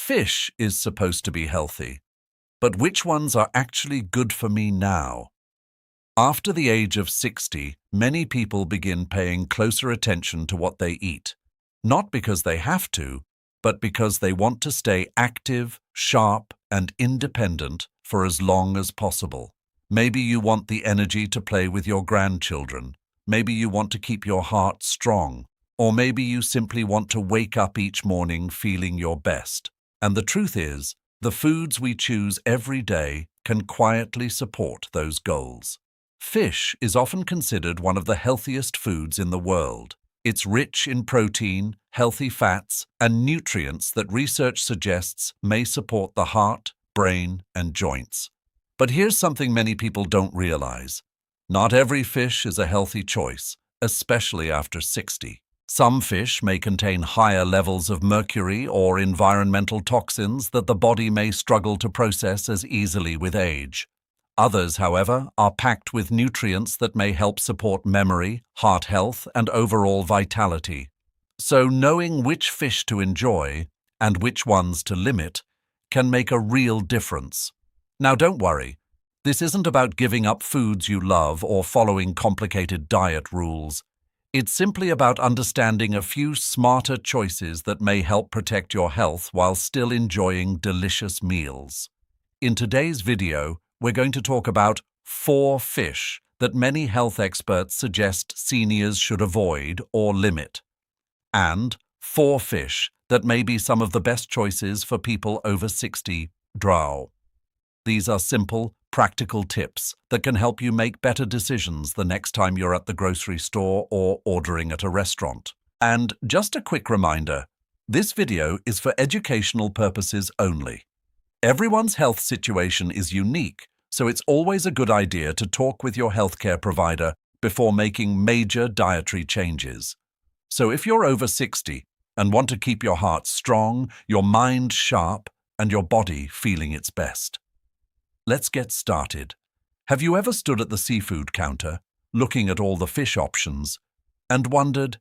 Fish is supposed to be healthy, but which ones are actually good for me now? After the age of 60, many people begin paying closer attention to what they eat, not because they have to, but because they want to stay active, sharp, and independent for as long as possible. Maybe you want the energy to play with your grandchildren. Maybe you want to keep your heart strong. Or maybe you simply want to wake up each morning feeling your best. And the truth is, the foods we choose every day can quietly support those goals. Fish is often considered one of the healthiest foods in the world. It's rich in protein, healthy fats, and nutrients that research suggests may support the heart, brain, and joints. But here's something many people don't realize. Not every fish is a healthy choice, especially after 60. Some fish may contain higher levels of mercury or environmental toxins that the body may struggle to process as easily with age. Others, however, are packed with nutrients that may help support memory, heart health, and overall vitality. So knowing which fish to enjoy and which ones to limit can make a real difference. Now don't worry, this isn't about giving up foods you love or following complicated diet rules. It's simply about understanding a few smarter choices that may help protect your health while still enjoying delicious meals. In today's video, we're going to talk about 4 fish that many health experts suggest seniors should avoid or limit, and 4 fish that may be some of the best choices for people over 60. These are simple, practical tips that can help you make better decisions the next time you're at the grocery store or ordering at a restaurant. And just a quick reminder, this video is for educational purposes only. Everyone's health situation is unique, so it's always a good idea to talk with your healthcare provider before making major dietary changes. So if you're over 60 and want to keep your heart strong, your mind sharp, and your body feeling its best, let's get started. Have you ever stood at the seafood counter, looking at all the fish options, and wondered,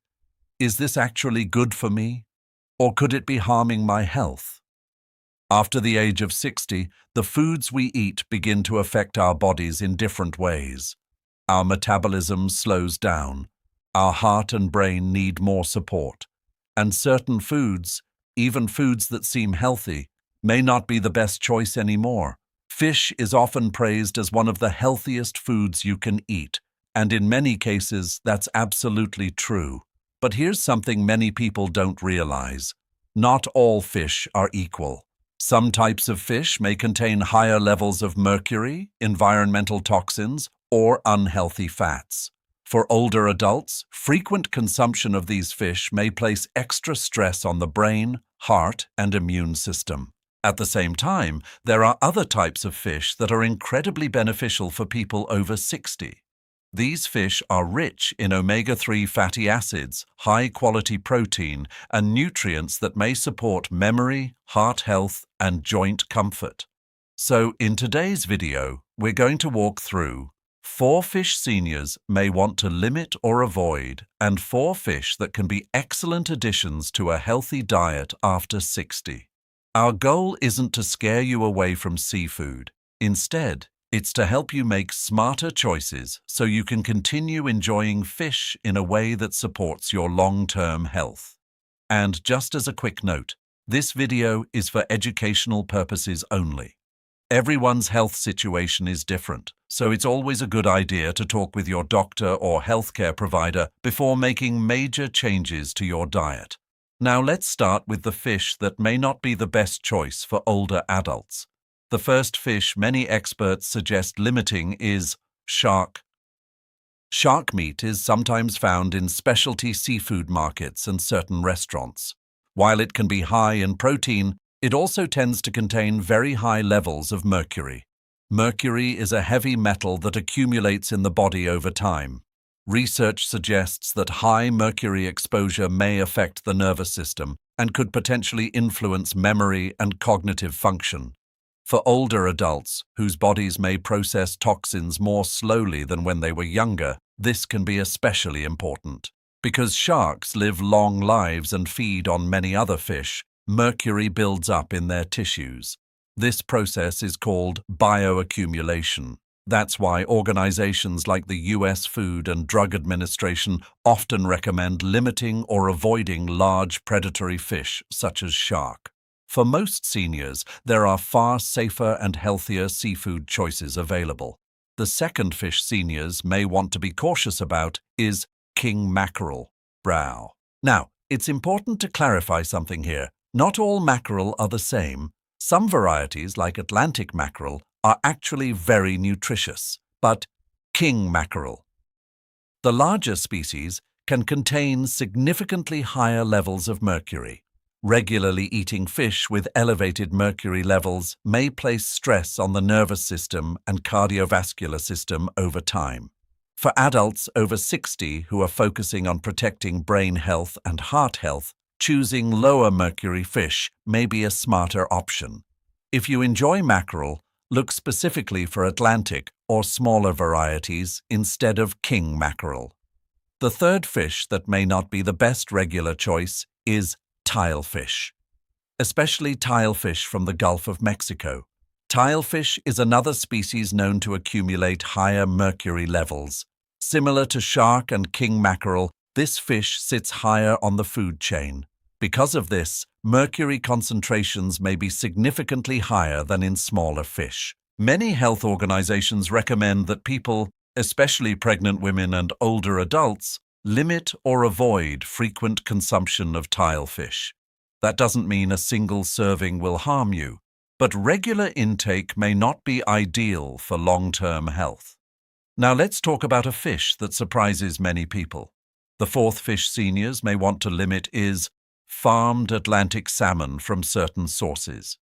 is this actually good for me? Or could it be harming my health? After the age of 60, the foods we eat begin to affect our bodies in different ways. Our metabolism slows down, our heart and brain need more support, and certain foods, even foods that seem healthy, may not be the best choice anymore. Fish is often praised as one of the healthiest foods you can eat, and in many cases that's absolutely true. But here's something many people don't realize. Not all fish are equal. Some types of fish may contain higher levels of mercury, environmental toxins, or unhealthy fats. For older adults, frequent consumption of these fish may place extra stress on the brain, heart, and immune system. At the same time, there are other types of fish that are incredibly beneficial for people over 60. These fish are rich in omega-3 fatty acids, high-quality protein, and nutrients that may support memory, heart health, and joint comfort. So, in today's video, we're going to walk through 4 fish seniors may want to limit or avoid, and 4 fish that can be excellent additions to a healthy diet after 60. Our goal isn't to scare you away from seafood. Instead, it's to help you make smarter choices so you can continue enjoying fish in a way that supports your long-term health. And just as a quick note, this video is for educational purposes only. Everyone's health situation is different, so it's always a good idea to talk with your doctor or healthcare provider before making major changes to your diet. Now let's start with the fish that may not be the best choice for older adults. The first fish many experts suggest limiting is shark. Shark meat is sometimes found in specialty seafood markets and certain restaurants. While it can be high in protein, it also tends to contain very high levels of mercury. Mercury is a heavy metal that accumulates in the body over time. Research suggests that high mercury exposure may affect the nervous system and could potentially influence memory and cognitive function. For older adults, whose bodies may process toxins more slowly than when they were younger, this can be especially important. Because sharks live long lives and feed on many other fish, mercury builds up in their tissues. This process is called bioaccumulation. That's why organizations like the US Food and Drug Administration often recommend limiting or avoiding large predatory fish such as shark. For most seniors, there are far safer and healthier seafood choices available. The second fish seniors may want to be cautious about is king mackerel, brow. Now, it's important to clarify something here. Not all mackerel are the same. Some varieties, like Atlantic mackerel, are actually very nutritious, but king mackerel, the larger species, can contain significantly higher levels of mercury. Regularly eating fish with elevated mercury levels may place stress on the nervous system and cardiovascular system over time. For adults over 60 who are focusing on protecting brain health and heart health, choosing lower mercury fish may be a smarter option. If you enjoy mackerel, look specifically for Atlantic or smaller varieties instead of king mackerel. The third fish that may not be the best regular choice is tilefish, especially tilefish from the Gulf of Mexico. Tilefish is another species known to accumulate higher mercury levels. Similar to shark and king mackerel, this fish sits higher on the food chain. Because of this, mercury concentrations may be significantly higher than in smaller fish. Many health organizations recommend that people, especially pregnant women and older adults, limit or avoid frequent consumption of tilefish. That doesn't mean a single serving will harm you, but regular intake may not be ideal for long-term health. Now let's talk about a fish that surprises many people. The fourth fish seniors may want to limit is farmed Atlantic salmon from certain sources.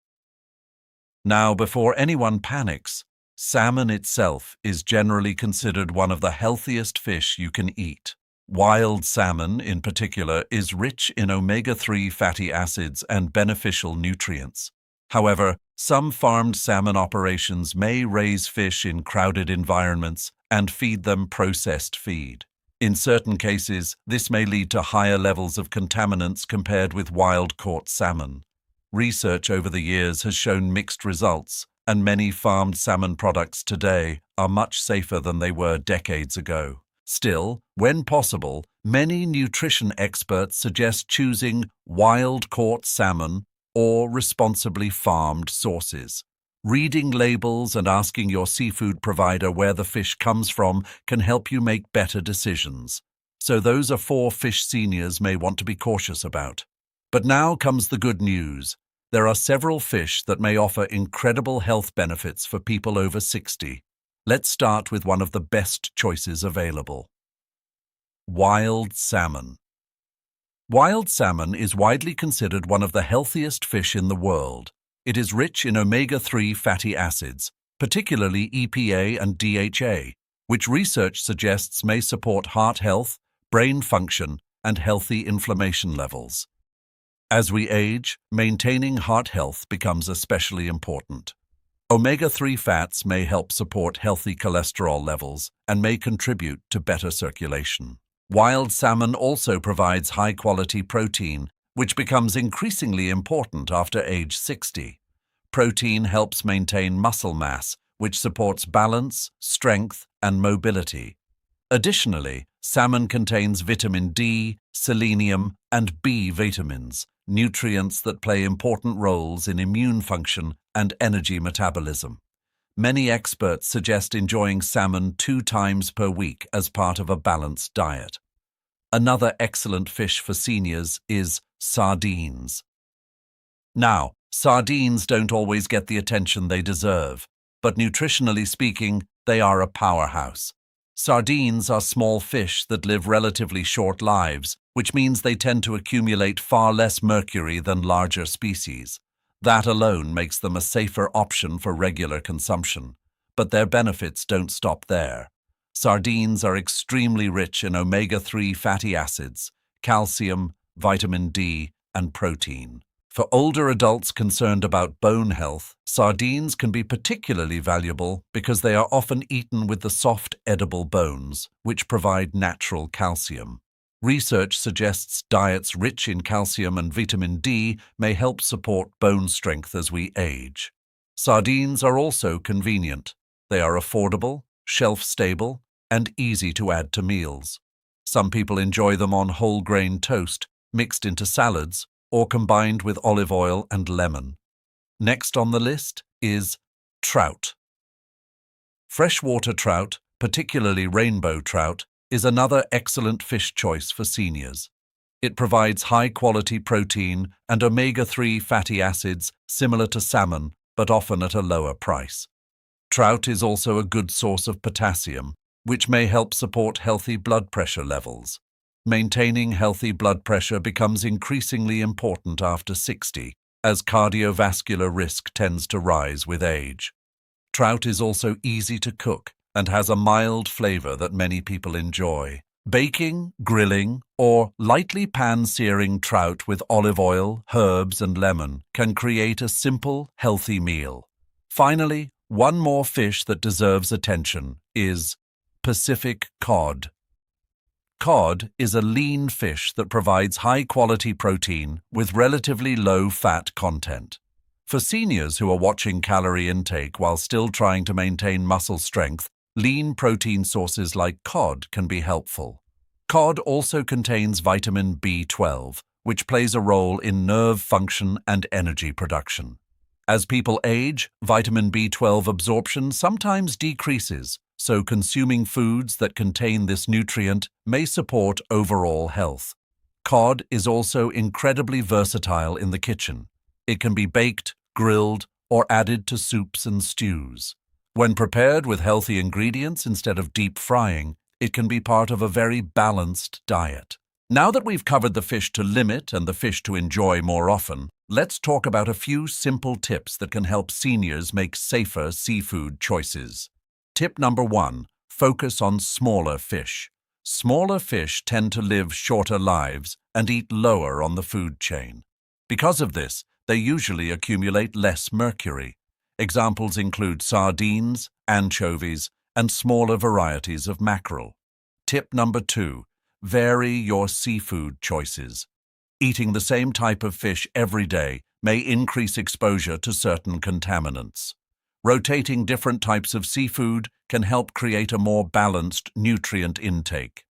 Now, before anyone panics, salmon itself is generally considered one of the healthiest fish you can eat. Wild salmon, in particular, is rich in omega-3 fatty acids and beneficial nutrients. However, some farmed salmon operations may raise fish in crowded environments and feed them processed feed. In certain cases, this may lead to higher levels of contaminants compared with wild-caught salmon. Research over the years has shown mixed results, and many farmed salmon products today are much safer than they were decades ago. Still, when possible, many nutrition experts suggest choosing wild-caught salmon or responsibly farmed sources. Reading labels and asking your seafood provider where the fish comes from can help you make better decisions. So those are 4 fish seniors may want to be cautious about. But now comes the good news. There are several fish that may offer incredible health benefits for people over 60. Let's start with one of the best choices available. Wild salmon. Wild salmon is widely considered one of the healthiest fish in the world. It is rich in omega-3 fatty acids, particularly EPA and DHA, which research suggests may support heart health, brain function, and healthy inflammation levels. As we age, maintaining heart health becomes especially important. Omega-3 fats may help support healthy cholesterol levels and may contribute to better circulation. Wild salmon also provides high-quality protein, which becomes increasingly important after age 60. Protein helps maintain muscle mass, which supports balance, strength, and mobility. Additionally, salmon contains vitamin D, selenium, and B vitamins, nutrients that play important roles in immune function and energy metabolism. Many experts suggest enjoying salmon 2 times per week as part of a balanced diet. Another excellent fish for seniors is sardines. Now, sardines don't always get the attention they deserve, but nutritionally speaking, they are a powerhouse. Sardines are small fish that live relatively short lives, which means they tend to accumulate far less mercury than larger species. That alone makes them a safer option for regular consumption. But their benefits don't stop there. Sardines are extremely rich in omega-3 fatty acids, calcium, vitamin D, and protein. For older adults concerned about bone health, sardines can be particularly valuable because they are often eaten with the soft, edible bones, which provide natural calcium. Research suggests diets rich in calcium and vitamin D may help support bone strength as we age. Sardines are also convenient. They are affordable, shelf-stable, and easy to add to meals. Some people enjoy them on whole grain toast, mixed into salads, or combined with olive oil and lemon. Next on the list is trout. Freshwater trout, particularly rainbow trout, is another excellent fish choice for seniors. It provides high-quality protein and omega-3 fatty acids similar to salmon, but often at a lower price. Trout is also a good source of potassium, which may help support healthy blood pressure levels. Maintaining healthy blood pressure becomes increasingly important after 60, as cardiovascular risk tends to rise with age. Trout is also easy to cook and has a mild flavor that many people enjoy. Baking, grilling, or lightly pan-searing trout with olive oil, herbs, and lemon can create a simple, healthy meal. Finally, one more fish that deserves attention is Pacific cod. Cod is a lean fish that provides high-quality protein with relatively low fat content. For seniors who are watching calorie intake while still trying to maintain muscle strength, lean protein sources like cod can be helpful. Cod also contains vitamin B12, which plays a role in nerve function and energy production. As people age, vitamin B12 absorption sometimes decreases, so consuming foods that contain this nutrient may support overall health. Cod is also incredibly versatile in the kitchen. It can be baked, grilled, or added to soups and stews. When prepared with healthy ingredients instead of deep frying, it can be part of a very balanced diet. Now that we've covered the fish to limit and the fish to enjoy more often, let's talk about a few simple tips that can help seniors make safer seafood choices. Tip number 1. Focus on smaller fish. Smaller fish tend to live shorter lives and eat lower on the food chain. Because of this, they usually accumulate less mercury. Examples include sardines, anchovies, and smaller varieties of mackerel. Tip number 2. Vary your seafood choices. Eating the same type of fish every day may increase exposure to certain contaminants. Rotating different types of seafood can help create a more balanced nutrient intake.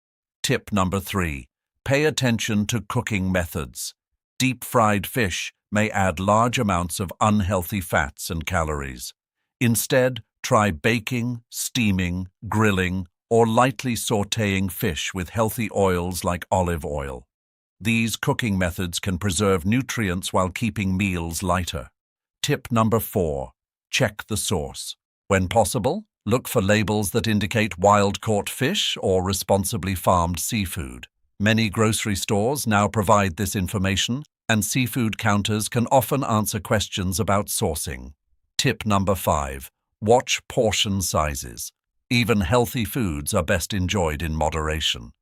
Tip number 3. Pay attention to cooking methods. Deep-fried fish may add large amounts of unhealthy fats and calories. Instead, try baking, steaming, grilling, or lightly sautéing fish with healthy oils like olive oil. These cooking methods can preserve nutrients while keeping meals lighter. Tip number 4. Check the source. When possible, look for labels that indicate wild-caught fish or responsibly farmed seafood. Many grocery stores now provide this information, and seafood counters can often answer questions about sourcing. Tip number 5. Watch portion sizes. Even healthy foods are best enjoyed in moderation.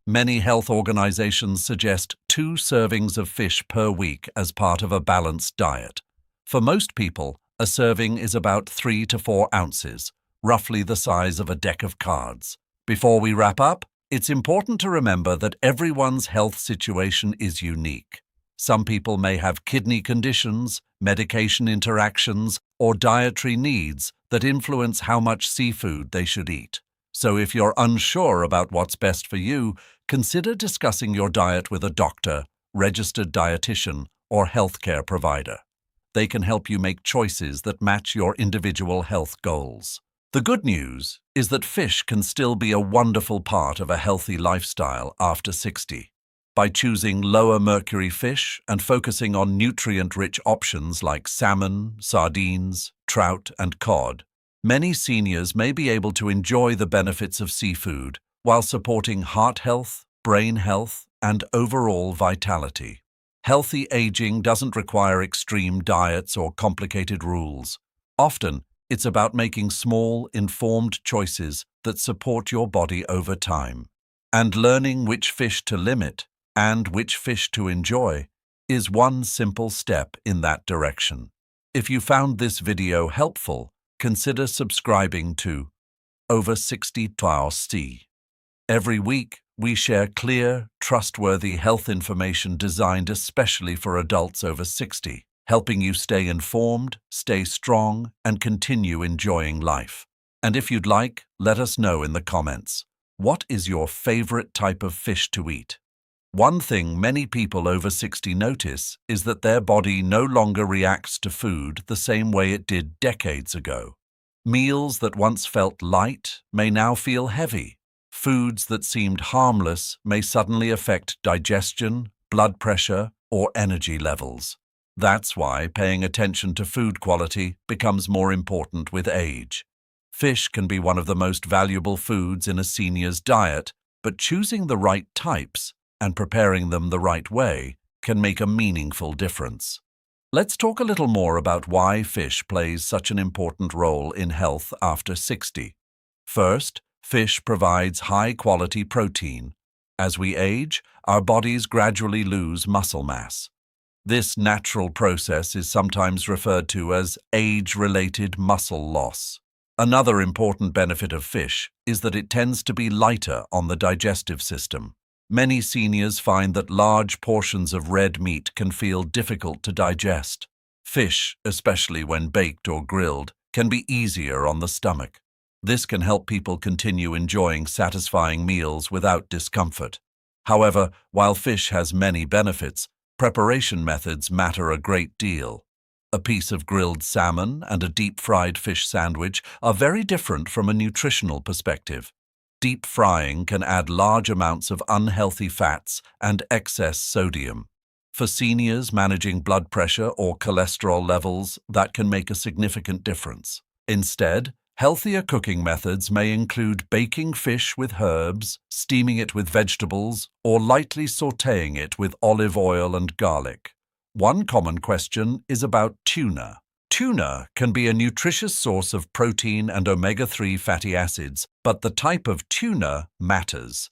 Many health organizations suggest 2 servings of fish per week as part of a balanced diet. For most people, a serving is about 3 to 4 ounces, roughly the size of a deck of cards. Before we wrap up, it's important to remember that everyone's health situation is unique. Some people may have kidney conditions, medication interactions, or dietary needs that influence how much seafood they should eat. So if you're unsure about what's best for you, consider discussing your diet with a doctor, registered dietitian, or healthcare provider. They can help you make choices that match your individual health goals. The good news is that fish can still be a wonderful part of a healthy lifestyle after 60. By choosing lower mercury fish and focusing on nutrient-rich options like salmon, sardines, trout, and cod, many seniors may be able to enjoy the benefits of seafood while supporting heart health, brain health, and overall vitality. Healthy aging doesn't require extreme diets or complicated rules. Often, it's about making small, informed choices that support your body over time. And learning which fish to limit and which fish to enjoy is one simple step in that direction. If you found this video helpful, consider subscribing to Over 60 Sea. Every week, We share clear, trustworthy health information designed especially for adults over 60, helping you stay informed, stay strong, and continue enjoying life. And if you'd like, let us know in the comments. What is your favorite type of fish to eat? One thing many people over 60 notice is that their body no longer reacts to food the same way it did decades ago. Meals that once felt light may now feel heavy. Foods that seemed harmless may suddenly affect digestion, blood pressure, or energy levels. That's why paying attention to food quality becomes more important with age. Fish can be one of the most valuable foods in a senior's diet, but choosing the right types and preparing them the right way can make a meaningful difference. Let's talk a little more about why fish plays such an important role in health after 60. First, fish provides high-quality protein. As we age, our bodies gradually lose muscle mass. This natural process is sometimes referred to as age-related muscle loss. Another important benefit of fish is that it tends to be lighter on the digestive system. Many seniors find that large portions of red meat can feel difficult to digest. Fish, especially when baked or grilled, can be easier on the stomach. This can help people continue enjoying satisfying meals without discomfort. However, while fish has many benefits, preparation methods matter a great deal. A piece of grilled salmon and a deep-fried fish sandwich are very different from a nutritional perspective. Deep frying can add large amounts of unhealthy fats and excess sodium. For seniors managing blood pressure or cholesterol levels, that can make a significant difference. Instead, healthier cooking methods may include baking fish with herbs, steaming it with vegetables, or lightly sautéing it with olive oil and garlic. One common question is about tuna. Tuna can be a nutritious source of protein and omega-3 fatty acids, but the type of tuna matters.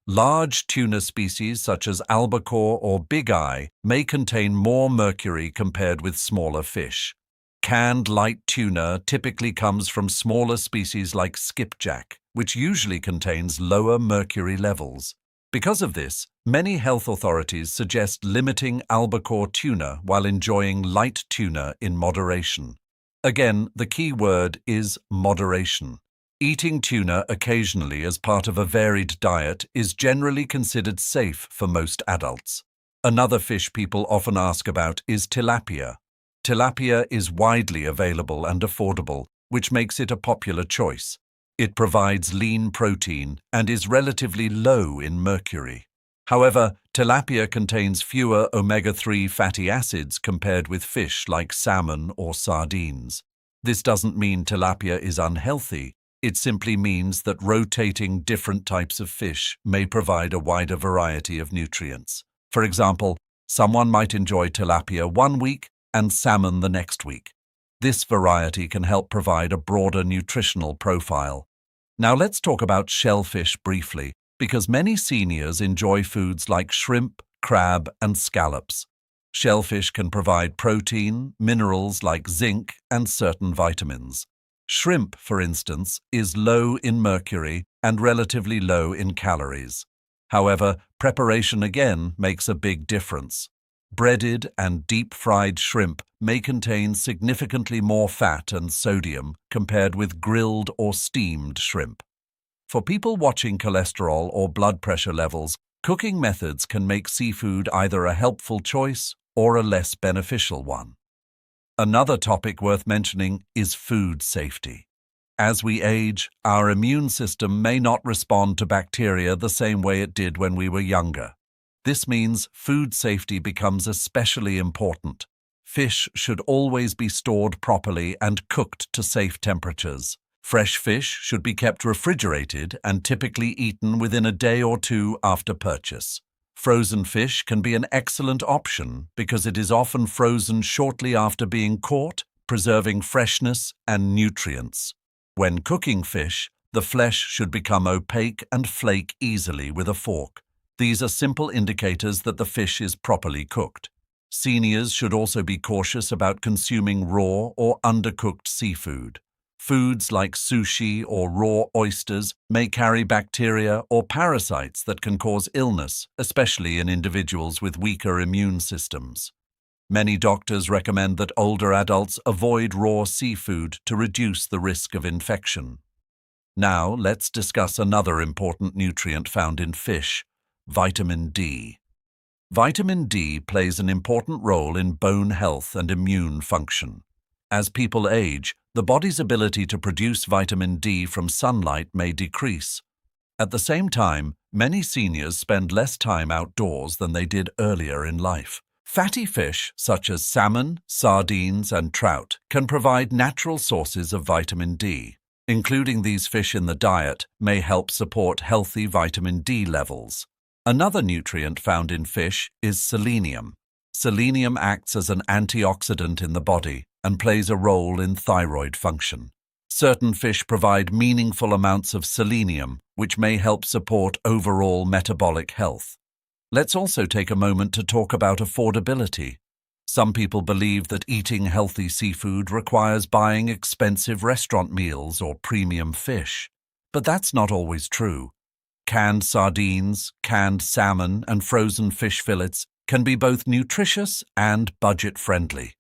Large tuna species such as albacore or big eye may contain more mercury compared with smaller fish. Canned light tuna typically comes from smaller species like skipjack, which usually contains lower mercury levels. Because of this, many health authorities suggest limiting albacore tuna while enjoying light tuna in moderation. Again, the key word is moderation. Eating tuna occasionally as part of a varied diet is generally considered safe for most adults. Another fish people often ask about is tilapia. Tilapia is widely available and affordable, which makes it a popular choice. It provides lean protein and is relatively low in mercury. However, tilapia contains fewer omega-3 fatty acids compared with fish like salmon or sardines. This doesn't mean tilapia is unhealthy. It simply means that rotating different types of fish may provide a wider variety of nutrients. For example, someone might enjoy tilapia one week and salmon the next week. This variety can help provide a broader nutritional profile. Now let's talk about shellfish briefly, because many seniors enjoy foods like shrimp, crab, and scallops. Shellfish can provide protein, minerals like zinc, and certain vitamins. Shrimp, for instance, is low in mercury and relatively low in calories. However, preparation again makes a big difference. Breaded and deep-fried shrimp may contain significantly more fat and sodium compared with grilled or steamed shrimp. For people watching cholesterol or blood pressure levels, cooking methods can make seafood either a helpful choice or a less beneficial one. Another topic worth mentioning is food safety. As we age, our immune system may not respond to bacteria the same way it did when we were younger. This means food safety becomes especially important. Fish should always be stored properly and cooked to safe temperatures. Fresh fish should be kept refrigerated and typically eaten within a day or two after purchase. Frozen fish can be an excellent option because it is often frozen shortly after being caught, preserving freshness and nutrients. When cooking fish, the flesh should become opaque and flake easily with a fork. These are simple indicators that the fish is properly cooked. Seniors should also be cautious about consuming raw or undercooked seafood. Foods like sushi or raw oysters may carry bacteria or parasites that can cause illness, especially in individuals with weaker immune systems. Many doctors recommend that older adults avoid raw seafood to reduce the risk of infection. Now, let's discuss another important nutrient found in fish, vitamin D. Vitamin D plays an important role in bone health and immune function. As people age, the body's ability to produce vitamin D from sunlight may decrease. At the same time, many seniors spend less time outdoors than they did earlier in life. Fatty fish, such as salmon, sardines, and trout, can provide natural sources of vitamin D. Including these fish in the diet may help support healthy vitamin D levels. Another nutrient found in fish is selenium. Selenium acts as an antioxidant in the body and plays a role in thyroid function. Certain fish provide meaningful amounts of selenium, which may help support overall metabolic health. Let's also take a moment to talk about affordability. Some people believe that eating healthy seafood requires buying expensive restaurant meals or premium fish. But that's not always true. Canned sardines, canned salmon, and frozen fish fillets can be both nutritious and budget-friendly.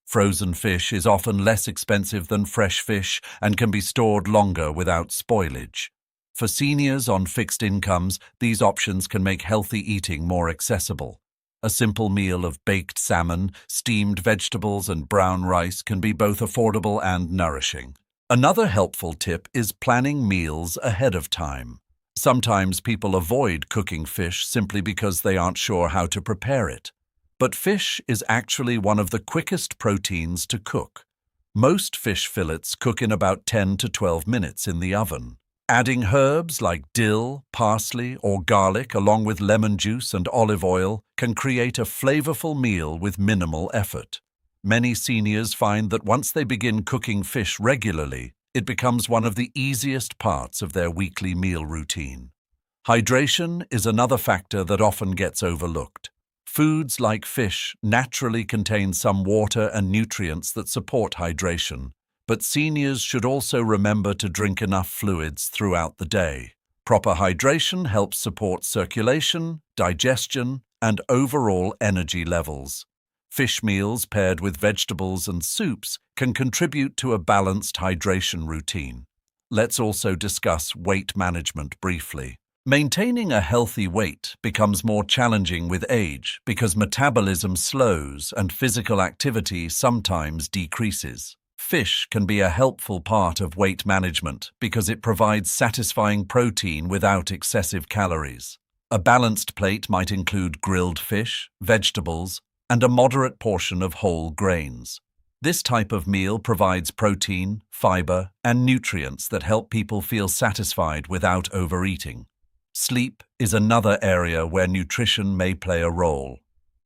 Frozen fish is often less expensive than fresh fish and can be stored longer without spoilage. For seniors on fixed incomes, these options can make healthy eating more accessible. A simple meal of baked salmon, steamed vegetables, and brown rice can be both affordable and nourishing. Another helpful tip is planning meals ahead of time. Sometimes people avoid cooking fish simply because they aren't sure how to prepare it. But fish is actually one of the quickest proteins to cook. Most fish fillets cook in about 10 to 12 minutes in the oven. Adding herbs like dill, parsley, or garlic along with lemon juice and olive oil can create a flavorful meal with minimal effort. Many seniors find that once they begin cooking fish regularly, it becomes one of the easiest parts of their weekly meal routine. Hydration is another factor that often gets overlooked. Foods like fish naturally contain some water and nutrients that support hydration, but seniors should also remember to drink enough fluids throughout the day. Proper hydration helps support circulation, digestion, and overall energy levels. Fish meals paired with vegetables and soups can contribute to a balanced hydration routine. Let's also discuss weight management briefly. Maintaining a healthy weight becomes more challenging with age because metabolism slows and physical activity sometimes decreases. Fish can be a helpful part of weight management because it provides satisfying protein without excessive calories. A balanced plate might include grilled fish, vegetables, and a moderate portion of whole grains. This type of meal provides protein, fiber, and nutrients that help people feel satisfied without overeating. Sleep is another area where nutrition may play a role.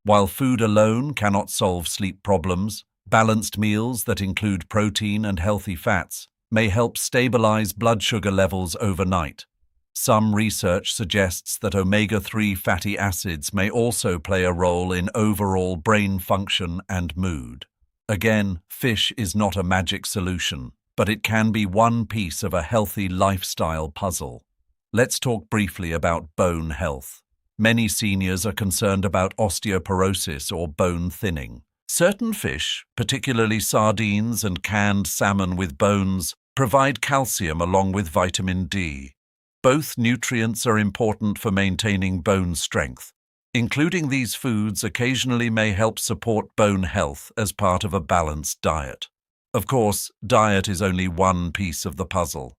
While food alone cannot solve sleep problems, balanced meals that include protein and healthy fats may help stabilize blood sugar levels overnight. Some research suggests that omega-3 fatty acids may also play a role in overall brain function and mood. Again, fish is not a magic solution, but it can be one piece of a healthy lifestyle puzzle. Let's talk briefly about bone health. Many seniors are concerned about osteoporosis or bone thinning. Certain fish, particularly sardines and canned salmon with bones, provide calcium along with vitamin D. Both nutrients are important for maintaining bone strength. Including these foods occasionally may help support bone health as part of a balanced diet. Of course, diet is only one piece of the puzzle.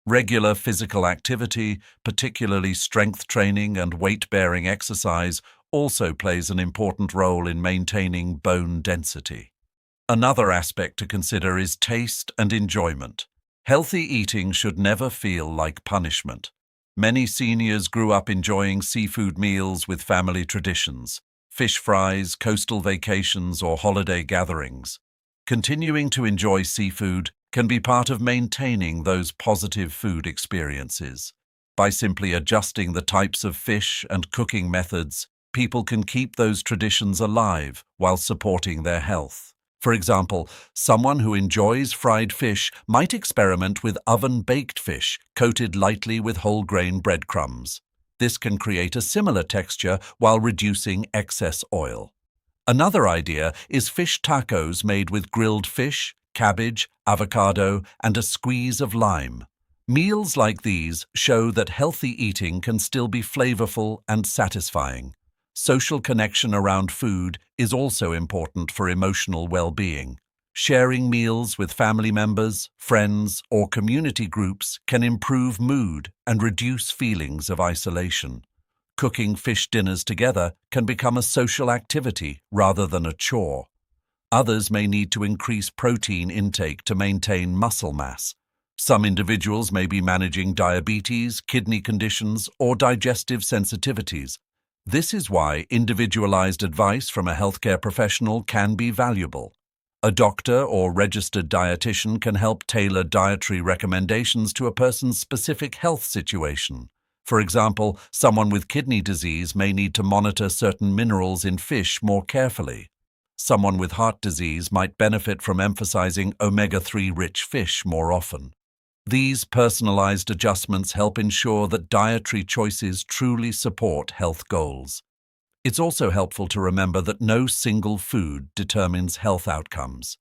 Regular physical activity, particularly strength training and weight-bearing exercise, also plays an important role in maintaining bone density. Another aspect to consider is taste and enjoyment. Healthy eating should never feel like punishment. Many seniors grew up enjoying seafood meals with family traditions, fish fries, coastal vacations, or holiday gatherings. Continuing to enjoy seafood can be part of maintaining those positive food experiences. By simply adjusting the types of fish and cooking methods, people can keep those traditions alive while supporting their health. For example, someone who enjoys fried fish might experiment with oven-baked fish coated lightly with whole-grain breadcrumbs. This can create a similar texture while reducing excess oil. Another idea is fish tacos made with grilled fish, cabbage, avocado, and a squeeze of lime. Meals like these show that healthy eating can still be flavorful and satisfying. Social connection around food is also important for emotional well-being. Sharing meals with family members, friends, or community groups can improve mood and reduce feelings of isolation. Cooking fish dinners together can become a social activity rather than a chore. Others may need to increase protein intake to maintain muscle mass. Some individuals may be managing diabetes, kidney conditions, or digestive sensitivities. This is why individualized advice from a healthcare professional can be valuable. A doctor or registered dietitian can help tailor dietary recommendations to a person's specific health situation. For example, someone with kidney disease may need to monitor certain minerals in fish more carefully. Someone with heart disease might benefit from emphasizing omega-3 rich fish more often. These personalized adjustments help ensure that dietary choices truly support health goals. It's also helpful to remember that no single food determines health outcomes.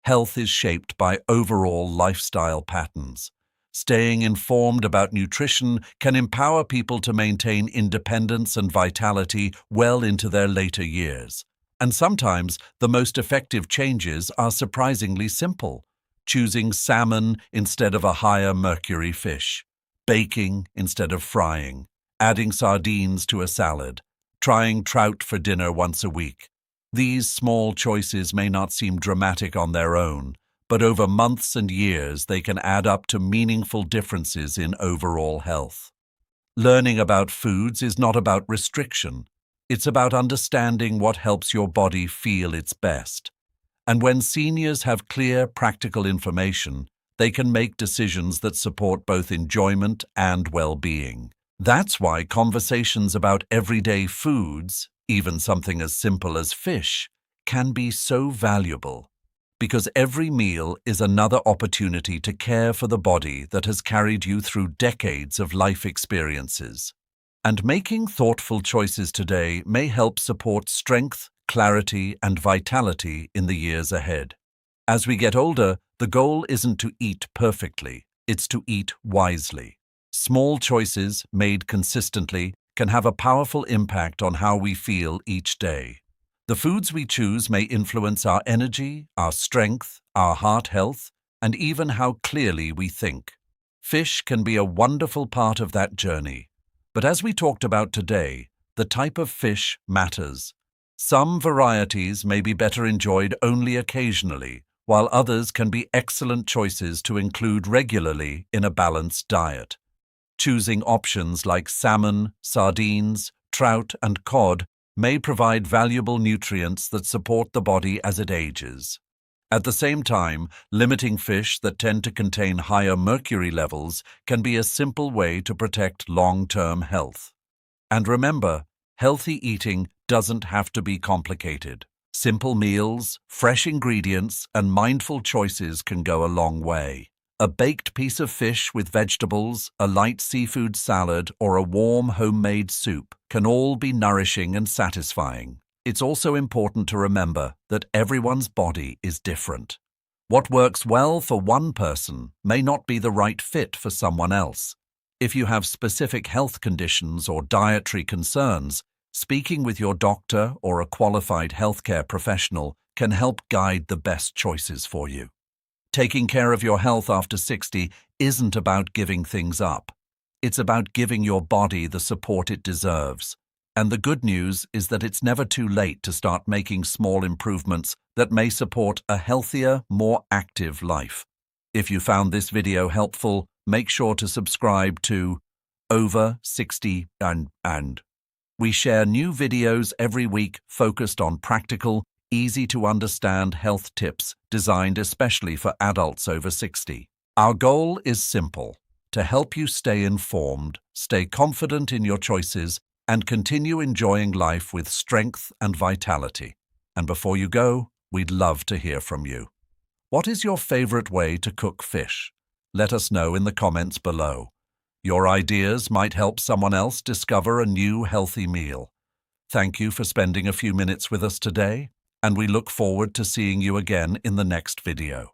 Health is shaped by overall lifestyle patterns. Staying informed about nutrition can empower people to maintain independence and vitality well into their later years. And sometimes the most effective changes are surprisingly simple. Choosing salmon instead of a higher mercury fish, baking instead of frying, adding sardines to a salad, trying trout for dinner once a week. These small choices may not seem dramatic on their own, but over months and years they can add up to meaningful differences in overall health. Learning about foods is not about restriction. It's about understanding what helps your body feel its best. And when seniors have clear, practical information, they can make decisions that support both enjoyment and well-being. That's why conversations about everyday foods, even something as simple as fish, can be so valuable. Because every meal is another opportunity to care for the body that has carried you through decades of life experiences. And making thoughtful choices today may help support strength, clarity, and vitality in the years ahead. As we get older, the goal isn't to eat perfectly, it's to eat wisely. Small choices made consistently can have a powerful impact on how we feel each day. The foods we choose may influence our energy, our strength, our heart health, and even how clearly we think. Fish can be a wonderful part of that journey. But as we talked about today, the type of fish matters. Some varieties may be better enjoyed only occasionally, while others can be excellent choices to include regularly in a balanced diet. Choosing options like salmon, sardines, trout, and cod may provide valuable nutrients that support the body as it ages. At the same time, limiting fish that tend to contain higher mercury levels can be a simple way to protect long-term health. And remember, healthy eating doesn't have to be complicated. Simple meals, fresh ingredients, and mindful choices can go a long way. A baked piece of fish with vegetables, a light seafood salad, or a warm homemade soup can all be nourishing and satisfying. It's also important to remember that everyone's body is different. What works well for one person may not be the right fit for someone else. If you have specific health conditions or dietary concerns, speaking with your doctor or a qualified healthcare professional can help guide the best choices for you. Taking care of your health after 60 isn't about giving things up. It's about giving your body the support it deserves. And the good news is that it's never too late to start making small improvements that may support a healthier, more active life. If you found this video helpful, make sure to subscribe to Over 60 and. We share new videos every week focused on practical, easy-to-understand health tips designed especially for adults over 60. Our goal is simple: to help you stay informed, stay confident in your choices, and continue enjoying life with strength and vitality. And before you go, We'd love to hear from you. What is your favorite way to cook fish? Let us know in the comments below. Your ideas might help someone else discover a new healthy meal. Thank you for spending a few minutes with us today, and we look forward to seeing you again in the next video.